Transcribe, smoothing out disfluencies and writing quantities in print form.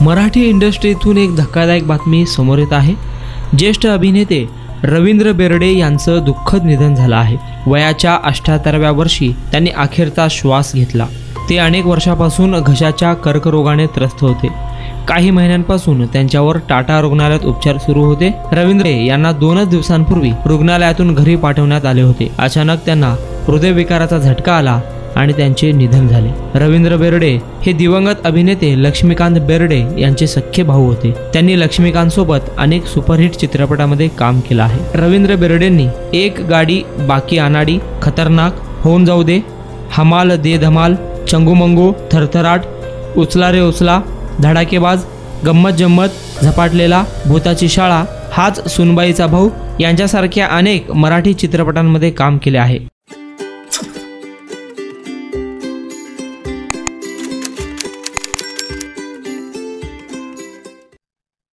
मराठी इंडस्ट्रीतून एक धक्कादायक बातमी समोर येत आहे। ज्येष्ठ अभिनेते रवींद्र बेर्डे यांचं दुःखद निधन झालं आहे। वयाच्या 78व्या वर्षी त्यांनी अखेरचा श्वास घेतला। ते अनेक वर्षापासून घशाच्या कर्करोगाने त्रस्त होते। काही महिन्यांपासून त्यांच्यावर टाटा रुग्णालयात उपचार सुरू होते। रवींद्र यांना 2 दिवसांपूर्वी रुग्णालयातून घरी पाठवण्यात आले होते। अचानक त्यांना हृदयविकाराचा झटका आला आणि त्यांचे निधन झाले। रवींद्र बेर्डे हे दिवंगत अभिनेते लक्ष्मीकांत बेर्डे यांचे सख्खे भाऊ होते। त्यांनी लक्ष्मीकांत सोबत अनेक सुपरहिट चित्रपटांमध्ये काम केलं आहे। रवींद्र बेर्डेंनी एक गाडी बाकी अनाडी, खतरनाक, होऊन जाऊ दे, हमाल दे धमाल, चंगू मंगू, थरथराट, उचला रे उचला, धडाकेबाज, गंमत जम्मत, झपाटलेला, भूताची शाळा, हाच सुनबाईचा भाऊ यांच्यासारख्या अनेक मराठी चित्रपटांमध्ये काम केले आहे।